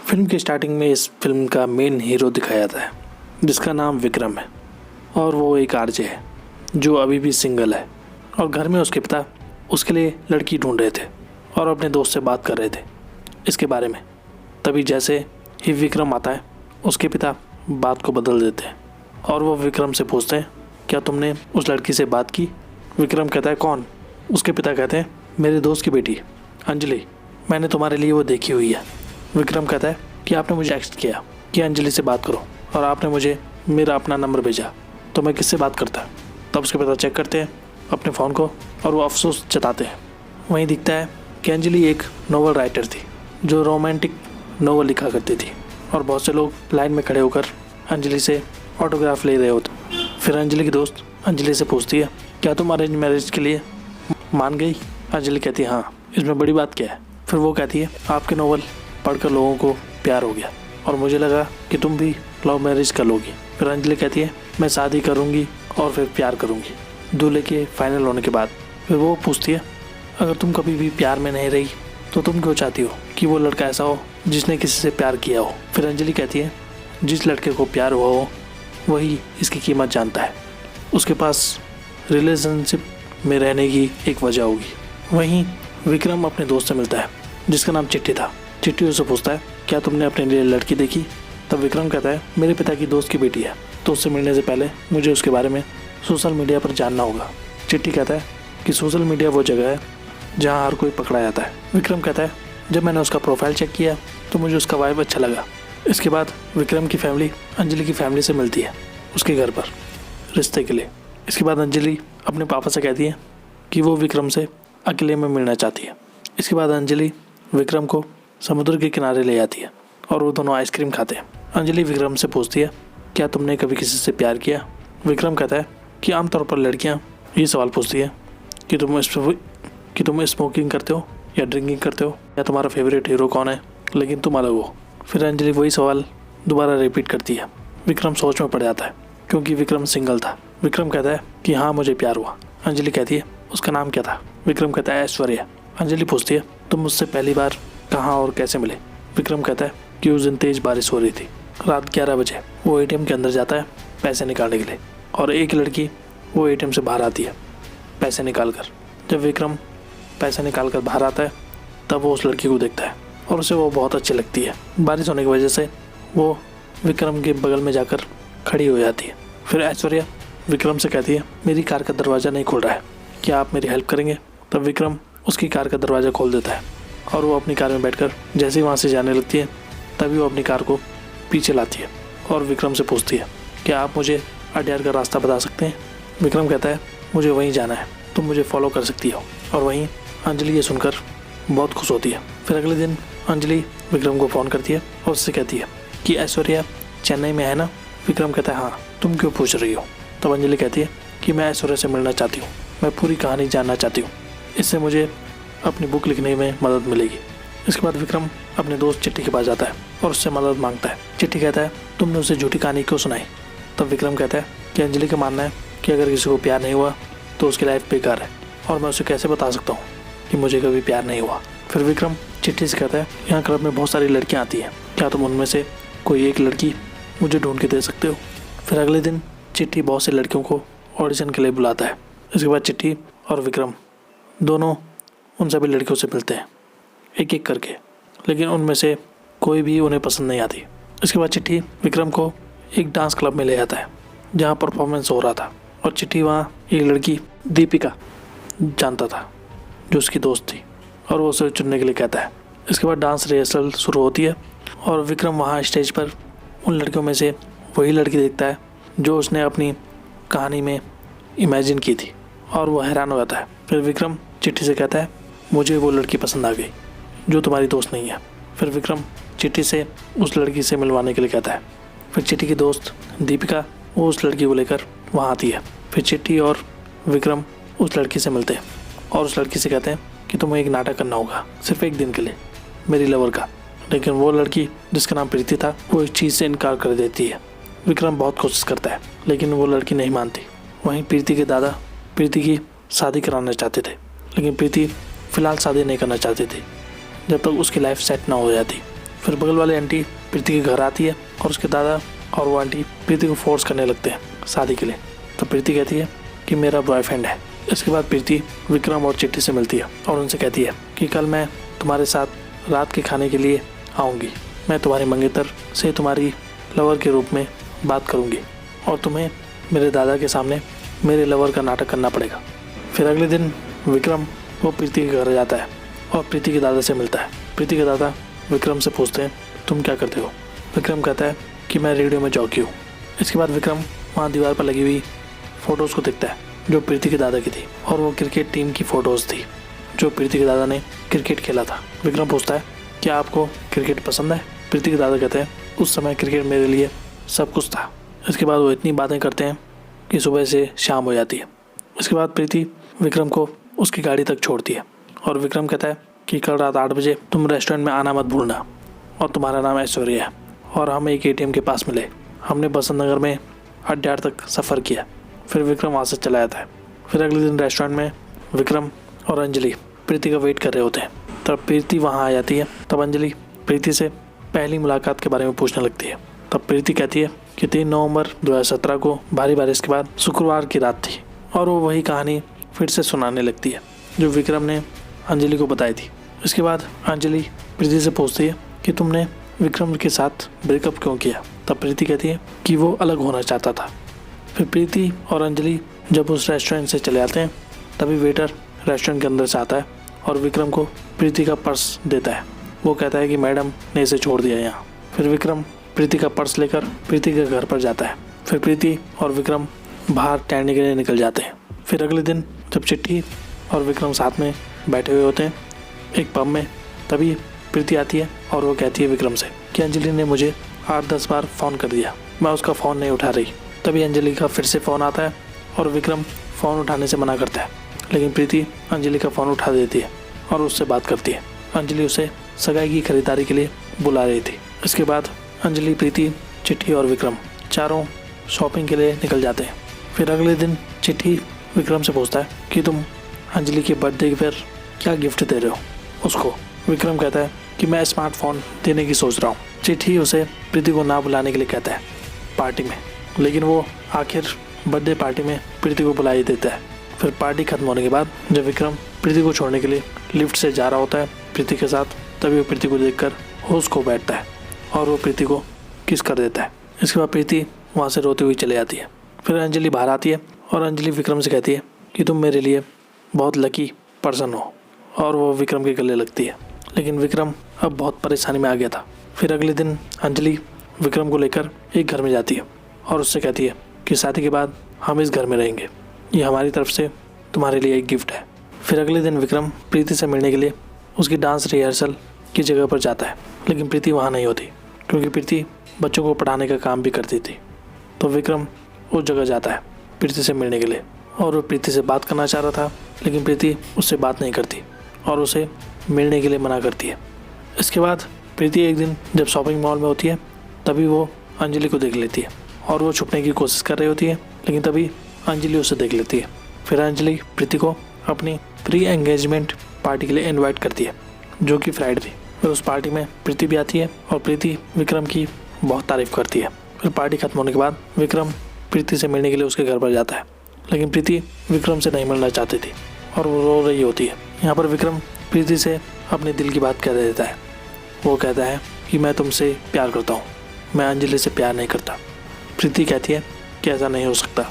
Film की starting में इस फिल्म का मेन हीरो दिखाया जाता है जिसका नाम विक्रम है और वो एक आरजे है जो अभी भी सिंगल है और घर में उसके पिता उसके लिए लड़की ढूंढ रहे थे और अपने दोस्त से बात कर रहे थे इसके बारे में। तभी जैसे ही विक्रम आता है उसके पिता बात को बदल देते हैं और वो विक्रम से पूछते हैं क्या तुमने उस लड़की से बात की। विक्रम कहता है कौन। उसके पिता कहते हैं मेरे दोस्त की बेटी अंजलि, मैंने तुम्हारे लिए वो देखी हुई है। विक्रम कहता है कि आपने मुझे टेक्स्ट किया कि अंजलि से बात करो और आपने मुझे मेरा अपना नंबर भेजा तो मैं किससे बात करता। तब उसके पिता चेक करते हैं अपने फ़ोन को और वो अफसोस जताते हैं। वहीं दिखता है कि अंजलि एक नोवेल राइटर थी जो रोमांटिक नोवेल लिखा करती थी और बहुत से लोग लाइन में खड़े होकर अंजलि से ऑटोग्राफ ले रहे होते। फिर अंजलि की दोस्त अंजलि से पूछती है क्या तुम अरेंज मैरिज के लिए मान गई। अंजलि कहती है हाँ, इसमें बड़ी बात क्या है। फिर वो कहती है आपके नोवेल पढ़कर लोगों को प्यार हो गया और मुझे लगा कि तुम भी लव मैरिज कर लोगी। फिर अंजलि कहती है मैं शादी करूँगी और फिर प्यार करूँगी दूल्हे के फाइनल होने के बाद। फिर वो पूछती है अगर तुम कभी भी प्यार में नहीं रही तो तुम क्यों चाहती हो कि वो लड़का ऐसा हो जिसने किसी से प्यार किया हो। फिर अंजलि कहती है जिस लड़के को प्यार हुआ हो वही इसकी कीमत जानता है, उसके पास रिलेशनशिप में रहने की एक वजह होगी। वहीं विक्रम अपने दोस्त से मिलता है जिसका नाम चिट्ठी था। चिट्ठी उससे पूछता है क्या तुमने अपने लिए लड़की देखी। तब विक्रम कहता है मेरे पिता की दोस्त की बेटी है तो उससे मिलने से पहले मुझे उसके बारे में सोशल मीडिया पर जानना होगा। चिट्ठी कहता है कि सोशल मीडिया वो जगह है जहाँ हर कोई पकड़ा जाता है। विक्रम कहता है जब मैंने उसका प्रोफाइल चेक किया तो मुझे उसका वाइब अच्छा लगा। इसके बाद विक्रम की फैमिली अंजलि की फैमिली से मिलती है उसके घर पर रिश्ते के लिए। इसके बाद अंजलि अपने पापा से कहती है कि वो विक्रम से अकेले में मिलना चाहती है। इसके बाद अंजलि विक्रम को समुद्र के किनारे ले जाती है और वो दोनों आइसक्रीम खाते हैं। अंजलि विक्रम से पूछती है क्या तुमने कभी किसी से प्यार किया। विक्रम कहता है कि आमतौर पर लड़कियाँ ये सवाल पूछती है कि तुम स्मोकिंग करते हो या ड्रिंकिंग करते हो या तुम्हारा फेवरेट हीरो कौन है, लेकिन तुम अलग हो। फिर अंजलि वही सवाल दोबारा रिपीट करती है। विक्रम सोच में पड़ जाता है क्योंकि विक्रम सिंगल था। विक्रम कहता है कि हाँ मुझे प्यार हुआ। अंजलि कहती है उसका नाम क्या था। विक्रम कहता है ऐश्वर्या। अंजलि पूछती है तुम मुझसे पहली बार कहाँ और कैसे मिले। विक्रम कहता है कि उस दिन तेज़ बारिश हो रही थी। रात 11 बजे वो एटीएम के अंदर जाता है पैसे निकालने के लिए और एक लड़की वो एटीएम से बाहर आती है पैसे निकाल कर। जब विक्रम पैसे निकाल कर बाहर आता है तब वो उस लड़की को देखता है और उसे वो बहुत अच्छी लगती है। बारिश होने की वजह से वो विक्रम के बगल में जाकर खड़ी हो जाती है। फिर ऐश्वर्या विक्रम से कहती है मेरी कार का दरवाज़ा नहीं खुल रहा है, क्या आप मेरी हेल्प करेंगे। तब विक्रम उसकी कार का दरवाज़ा खोल देता है और वो अपनी कार में बैठकर जैसे ही वहाँ से जाने लगती है तभी वो अपनी कार को पीछे लाती है और विक्रम से पूछती है क्या आप मुझे अड्यार का रास्ता बता सकते हैं। विक्रम कहता है मुझे वहीं जाना है, तुम मुझे फॉलो कर सकती हो। और वहीं अंजलि ये सुनकर बहुत खुश होती है। फिर अगले दिन अंजलि विक्रम को फ़ोन करती है और उससे कहती है कि ऐश्वर्या चेन्नई में है ना। विक्रम कहता है हाँ, तुम क्यों पूछ रही हो। तब अंजलि कहती है कि मैं ऐश्वर्या से मिलना चाहती हूँ, मैं पूरी कहानी जानना चाहती हूँ, इससे मुझे अपनी बुक लिखने में मदद मिलेगी। इसके बाद विक्रम अपने दोस्त चिट्ठी के पास जाता है और उससे मदद मांगता है। चिट्ठी कहता है तुमने उसे झूठी कहानी क्यों सुनाई। तब विक्रम कहता है कि अंजलि का मानना है कि अगर किसी को प्यार नहीं हुआ तो उसकी लाइफ बेकार है और मैं उसे कैसे बता सकता हूँ कि मुझे कभी प्यार नहीं हुआ। फिर विक्रम चिट्ठी से कहता है यहाँ क्लब में बहुत सारी लड़कियाँ आती हैं, क्या तुम उनमें से कोई एक लड़की मुझे ढूंढ के दे सकते हो। फिर अगले दिन चिट्ठी बहुत सी लड़कियों को ऑडिशन के लिए बुलाता है। इसके बाद चिट्ठी और विक्रम दोनों उन सभी लड़कियों से मिलते हैं एक एक करके, लेकिन उनमें से कोई भी उन्हें पसंद नहीं आती। इसके बाद चिट्ठी विक्रम को एक डांस क्लब में ले जाता है जहाँ परफॉर्मेंस हो रहा था और चिट्ठी वहाँ एक लड़की दीपिका जानता था जो उसकी दोस्त थी और वो उसे चुनने के लिए कहता है। इसके बाद डांस रिहर्सल शुरू होती है और विक्रम वहाँ स्टेज पर उन लड़कियों में से वही लड़की देखता है जो उसने अपनी कहानी में इमेजिन की थी और वो हैरान हो जाता है। फिर विक्रम चिट्ठी से कहता है मुझे वो लड़की पसंद आ गई जो तुम्हारी दोस्त नहीं है। फिर विक्रम चिट्ठी से उस लड़की से मिलवाने के लिए कहता है। फिर चिट्ठी की दोस्त दीपिका वो उस लड़की को लेकर वहाँ आती है। फिर चिट्ठी और विक्रम उस लड़की से मिलते हैं और उस लड़की से कहते हैं कि तुम्हें एक नाटक करना होगा सिर्फ एक दिन के लिए मेरी लवर का। लेकिन वो लड़की जिसका नाम प्रीति था वो इस चीज़ से इनकार कर देती है। विक्रम बहुत कोशिश करता है लेकिन वो लड़की नहीं मानती। वहीं प्रीति के दादा प्रीति की शादी कराना चाहते थे लेकिन प्रीति फ़िलहाल शादी नहीं करना चाहती थी जब तक उसकी लाइफ सेट ना हो जाती। फिर बगल वाली आंटी प्रीति के घर आती है और उसके दादा और वो आंटी प्रीति को फोर्स करने लगते हैं शादी के लिए। तो प्रीति कहती है कि मेरा बॉयफ्रेंड है। इसके बाद प्रीति विक्रम और चिट्ठी से मिलती है और उनसे कहती है कि कल मैं तुम्हारे साथ रात के खाने के लिए आऊँगी। मैं तुम्हारी मंगेतर से तुम्हारी लवर के रूप में बात करूँगी और तुम्हें मेरे दादा के सामने मेरे लवर का नाटक करना पड़ेगा। फिर अगले दिन विक्रम वो प्रीति के घर जाता है और प्रीति के दादा से मिलता है। प्रीति के दादा विक्रम से पूछते हैं तुम क्या करते हो। विक्रम कहता है कि मैं रेडियो में जॉकी हूँ। इसके बाद विक्रम वहाँ दीवार पर लगी हुई फ़ोटोज़ को देखता है जो प्रीति के दादा की थी और वो क्रिकेट टीम की फ़ोटोज़ थी जो प्रीति के दादा ने क्रिकेट खेला था। विक्रम पूछता है क्या आपको क्रिकेट पसंद है। प्रीति के दादा कहते हैं उस समय क्रिकेट मेरे लिए सब कुछ था। इसके बाद वो इतनी बातें करते हैं कि सुबह से शाम हो जाती है। इसके बाद प्रीति विक्रम को उसकी गाड़ी तक छोड़ती है और विक्रम कहता है कि कल रात 8 बजे तुम रेस्टोरेंट में आना मत भूलना और तुम्हारा नाम ऐश्वर्या है और हम एक ATM के पास मिले। हमने बसंत नगर में अड्डार तक सफ़र किया। फिर विक्रम वहाँ से चला जाता है। फिर अगले दिन रेस्टोरेंट में विक्रम और अंजलि प्रीति का वेट कर रहे होते हैं। तब प्रीति वहाँ आ जाती है। तब अंजलि प्रीति से पहली मुलाकात के बारे में पूछने लगती है। तब प्रीति कहती है कि 3 नवंबर 2017 को भारी बारिश के बाद शुक्रवार की रात थी और वो वही कहानी फिर से सुनाने लगती है जो विक्रम ने अंजलि को बताई थी। इसके बाद अंजलि प्रीति से पूछती है कि तुमने विक्रम के साथ ब्रेकअप क्यों किया। तब प्रीति कहती है कि वो अलग होना चाहता था। फिर प्रीति और अंजलि जब उस रेस्टोरेंट से चले आते हैं तभी वेटर रेस्टोरेंट के अंदर से आता है और विक्रम को प्रीति का पर्स देता है। वो कहता है कि मैडम ने इसे छोड़ दिया यहाँ। फिर विक्रम प्रीति का पर्स लेकर प्रीति के घर पर जाता है। फिर प्रीति और विक्रम बाहर टहलने के लिए निकल जाते हैं। फिर अगले दिन जब चिट्ठी और विक्रम साथ में बैठे हुए होते हैं एक पब में, तभी प्रीति आती है और वो कहती है विक्रम से कि अंजलि ने मुझे 8-10 बार फ़ोन कर दिया, मैं उसका फ़ोन नहीं उठा रही। तभी अंजलि का फिर से फ़ोन आता है और विक्रम फ़ोन उठाने से मना करता है, लेकिन प्रीति अंजलि का फ़ोन उठा देती है और उससे बात करती है। अंजलि उसे सगाई की खरीदारी के लिए बुला रही थी। इसके बाद अंजलि, प्रीति, चिट्ठी और विक्रम चारों शॉपिंग के लिए निकल जाते हैं। फिर अगले दिन चिट्ठी विक्रम से पूछता है कि तुम अंजलि के बर्थडे पर क्या गिफ्ट दे रहे हो उसको। विक्रम कहता है कि मैं स्मार्टफोन देने की सोच रहा हूँ। चिट्ठी उसे प्रीति को ना बुलाने के लिए कहता है पार्टी में, लेकिन वो आखिर बर्थडे पार्टी में प्रीति को बुला ही देता है। फिर पार्टी खत्म होने के बाद जब विक्रम प्रीति को छोड़ने के लिए लिफ्ट से जा रहा होता है प्रीति के साथ, तभी वो प्रीति को देखकर होश खो बैठता है और वो प्रीति को किस कर देता है। इसके बाद प्रीति वहाँ से रोती हुई चली जाती है। फिर अंजलि बाहर आती है और अंजलि विक्रम से कहती है कि तुम मेरे लिए बहुत लकी पर्सन हो, और वो विक्रम के गले लगती है। लेकिन विक्रम अब बहुत परेशानी में आ गया था। फिर अगले दिन अंजलि विक्रम को लेकर एक घर में जाती है और उससे कहती है कि शादी के बाद हम इस घर में रहेंगे, ये हमारी तरफ से तुम्हारे लिए एक गिफ्ट है। फिर अगले दिन विक्रम प्रीति से मिलने के लिए उसकी डांस रिहर्सल की जगह पर जाता है, लेकिन प्रीति वहाँ नहीं होती क्योंकि प्रीति बच्चों को पढ़ाने का काम भी करती थी। तो विक्रम उस जगह जाता है प्रीति से मिलने के लिए और वो प्रीति से बात करना चाह रहा था, लेकिन प्रीति उससे बात नहीं करती और उसे मिलने के लिए मना करती है। इसके बाद प्रीति एक दिन जब शॉपिंग मॉल में होती है तभी वो अंजलि को देख लेती है और वो छुपने की कोशिश कर रही होती है, लेकिन तभी अंजलि उसे देख लेती है। फिर अंजलि प्रीति को अपनी प्री एंगेजमेंट पार्टी के लिए इनवाइट करती है जो कि फ्राइडे थी। फिर उस पार्टी में प्रीति भी आती है और प्रीति विक्रम की बहुत तारीफ करती है। फिर पार्टी खत्म होने के बाद विक्रम प्रीति से मिलने के लिए उसके घर पर जाता है, लेकिन प्रीति विक्रम से नहीं मिलना चाहती थी और वो रो रही होती है। यहाँ पर विक्रम प्रीति से अपने दिल की बात कह देता है। वो कहता है कि मैं तुमसे प्यार करता हूँ, मैं अंजलि से प्यार नहीं करता। प्रीति कहती है कि ऐसा नहीं हो सकता,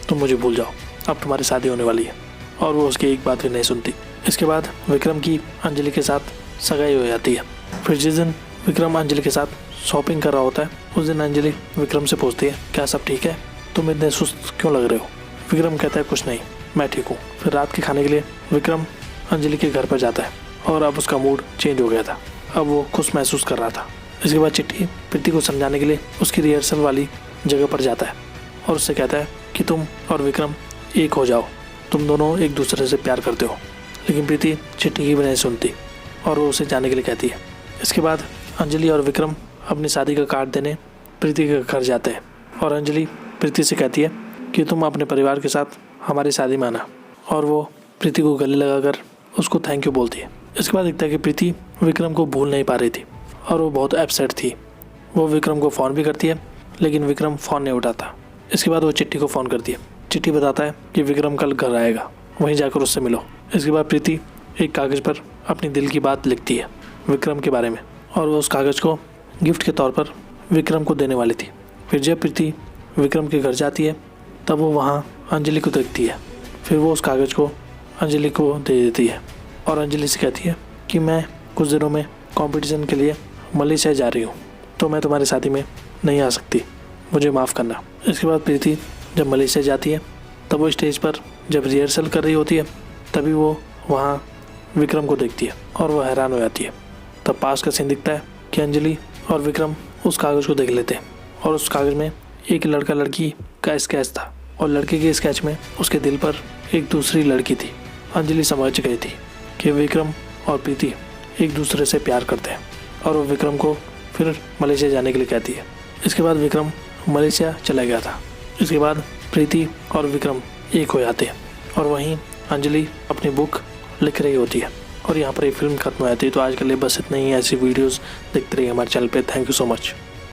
तुम मुझे भूल जाओ, अब तुम्हारी शादी होने वाली है, और वो उसकी एक बात भी नहीं सुनती। इसके बाद विक्रम की अंजलि के साथ सगाई हो जाती है। फिर जिस दिन विक्रम अंजलि के साथ शॉपिंग कर रहा होता है उस दिन अंजलि विक्रम से पूछती है क्या सब ठीक है, तुम इतने सुस्त क्यों लग रहे हो। विक्रम कहता है कुछ नहीं, मैं ठीक हूँ। फिर रात के खाने के लिए विक्रम अंजलि के घर पर जाता है और अब उसका मूड चेंज हो गया था, अब वो खुश महसूस कर रहा था। इसके बाद चिट्ठी प्रीति को समझाने के लिए उसकी रिहर्सल वाली जगह पर जाता है और उससे कहता है कि तुम और विक्रम एक हो जाओ, तुम दोनों एक दूसरे से प्यार करते हो। लेकिन प्रीति चिट्ठी की भी नहीं सुनती और वो उसे जाने के लिए कहती है। इसके बाद अंजलि और विक्रम अपनी शादी का कार्ड देने प्रीति के घर जाते हैं और अंजलि प्रीति से कहती है कि तुम अपने परिवार के साथ हमारी शादी में आना, और वो प्रीति को गले लगाकर उसको थैंक यू बोलती है। इसके बाद दिखता है कि प्रीति विक्रम को भूल नहीं पा रही थी और वो बहुत अपसेट थी। वो विक्रम को फ़ोन भी करती है लेकिन विक्रम फ़ोन नहीं उठाता। इसके बाद वो चिट्ठी को फ़ोन करती है। चिट्ठी बताता है कि विक्रम कल घर आएगा, वहीं जाकर उससे मिलो। इसके बाद प्रीति एक कागज़ पर अपनी दिल की बात लिखती है विक्रम के बारे में, और वो उस कागज़ को गिफ्ट के तौर पर विक्रम को देने वाली थी। फिर जब प्रीति विक्रम के घर जाती है तब वो वहाँ अंजलि को देखती है। फिर वो उस कागज़ को अंजलि को दे देती है और अंजलि से कहती है कि मैं कुछ दिनों में कंपटीशन के लिए मलेशिया जा रही हूँ, तो मैं तुम्हारी शादी में नहीं आ सकती, मुझे माफ़ करना। इसके बाद प्रीति जब मलेशिया जाती है तब वो स्टेज पर जब रिहर्सल कर रही होती है तभी वो वहाँ विक्रम को देखती है और वो हैरान हो जाती है। तब पास का सीन दिखता है कि अंजलि और विक्रम उस कागज़ को देख लेते हैं और उस कागज़ में एक लड़का लड़की का स्केच था और लड़के के स्केच में उसके दिल पर एक दूसरी लड़की थी। अंजलि समझ गई थी कि विक्रम और प्रीति एक दूसरे से प्यार करते हैं और वो विक्रम को फिर मलेशिया जाने के लिए कहती है। इसके बाद विक्रम मलेशिया चला गया था। इसके बाद प्रीति और विक्रम एक हो जाते हैं और वहीं अंजलि अपनी बुक लिख रही होती है और यहाँ पर ये फिल्म खत्म हो जाती है। तो आज के लिए बस इतना ही। ऐसी वीडियोस देखते रहिए हमारे चैनल पे। Thank you so much.